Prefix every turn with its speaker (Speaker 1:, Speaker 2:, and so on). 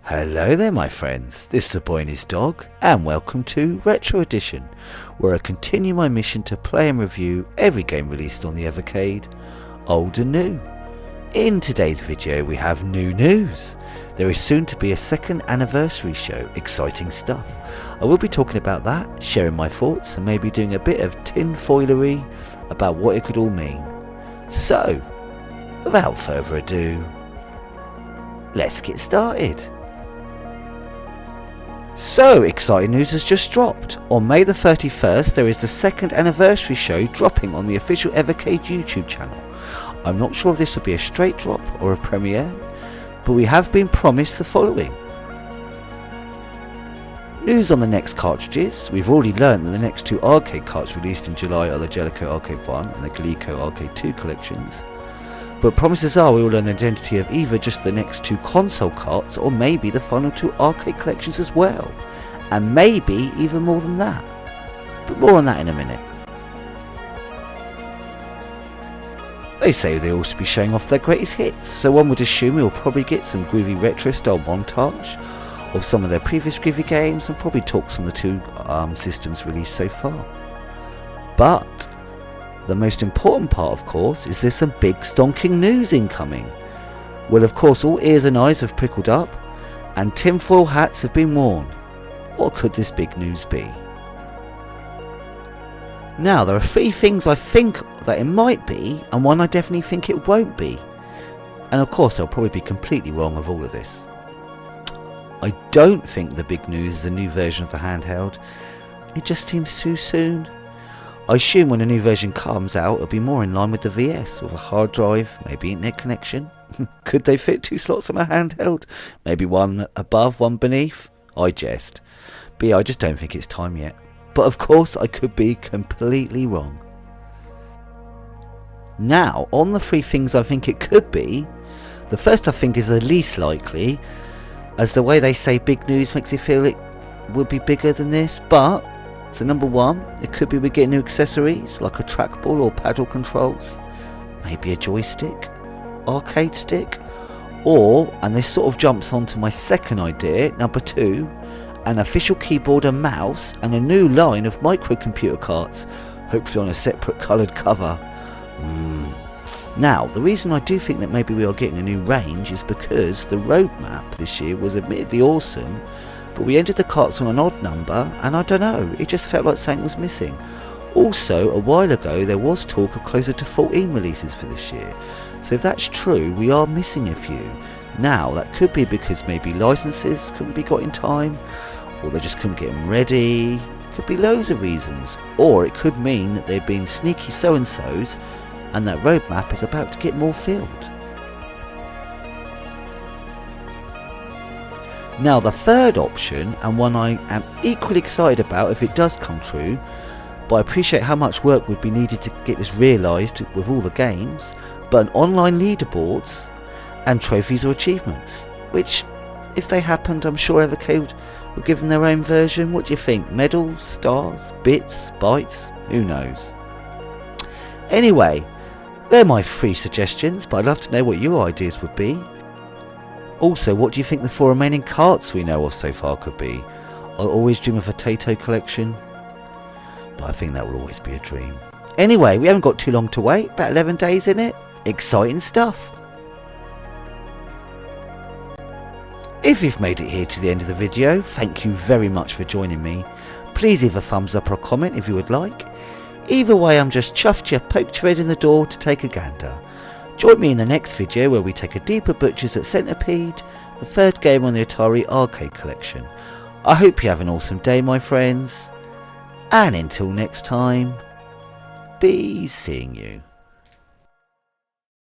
Speaker 1: Hello there my friends, this is the boy and his dog and welcome to Retro Edition, where I continue my mission to play and review every game released on the Evercade, old and new. In today's video we have new news. There is soon to be a second anniversary show, exciting stuff. I will be talking about that, sharing my thoughts and maybe doing a bit of tinfoilery about what it could all mean. So, without further ado, let's get started. So, exciting news has just dropped. On May the 31st there is the second anniversary show dropping on the official Evercade YouTube channel. I'm not sure if this will be a straight drop or a premiere, but we have been promised the following. News on the next cartridges. We've already learned that the next two arcade carts released in July are the Jellicoe Arcade 1 and the Glico Arcade 2 collections. But promises are we will learn the identity of either just the next two console carts or maybe the final two arcade collections as well. And maybe even more than that. But more on that in a minute. They say they also be showing off their greatest hits, so one would assume we will probably get some groovy retro style montage of some of their previous groovy games and probably talks on the two systems released so far. But the most important part, of course, is there's some big stonking news incoming. Well, of course, all ears and eyes have prickled up, and tinfoil hats have been worn. What could this big news be? Now, there are three things I think that it might be, and one I definitely think it won't be. And of course, I'll probably be completely wrong with all of this. I don't think the big news is a new version of the handheld. It just seems too soon. I assume when a new version comes out it'll be more in line with the VS, with a hard drive, maybe internet connection. Could they fit two slots on a handheld? Maybe one above, one beneath? I jest. But yeah, I just don't think it's time yet. But of course I could be completely wrong. Now, on the three things I think it could be, the first I think is the least likely, as the way they say big news makes it feel it would be bigger than this, but so number one, it could be we get new accessories like a trackball or paddle controls, maybe a joystick, arcade stick, or, and this sort of jumps onto my second idea, number two, an official keyboard and mouse and a new line of microcomputer carts, hopefully on a separate coloured cover. Now, the reason I do think that maybe we are getting a new range is because the roadmap this year was admittedly awesome, but we entered the carts on an odd number and I don't know, it just felt like something was missing. Also, a while ago there was talk of closer to 14 releases for this year, so if that's true we are missing a few. Now that could be because maybe licenses couldn't be got in time, or they just couldn't get them ready, could be loads of reasons, or it could mean that they've been sneaky so-and-sos and that roadmap is about to get more filled. Now the third option, and one I am equally excited about if it does come true, but I appreciate how much work would be needed to get this realised with all the games, but an online leaderboards and trophies or achievements, which if they happened I'm sure Evercade would give them their own version. What do you think? Medals, stars, bits, bytes? Who knows? Anyway, they're my three suggestions, but I'd love to know what your ideas would be. Also, what do you think the four remaining carts we know of so far could be? I'll always dream of a Tato collection, but I think that will always be a dream. Anyway, we haven't got too long to wait, about 11 days in it. Exciting stuff. If you've made it here to the end of the video, thank you very much for joining me. Please leave a thumbs up or a comment if you would like. Either way, I'm just chuffed you poked your head in the door to take a gander. Join me in the next video where we take a deeper butchers at Centipede, the third game on the Atari Arcade Collection. I hope you have an awesome day my friends, and until next time, be seeing you.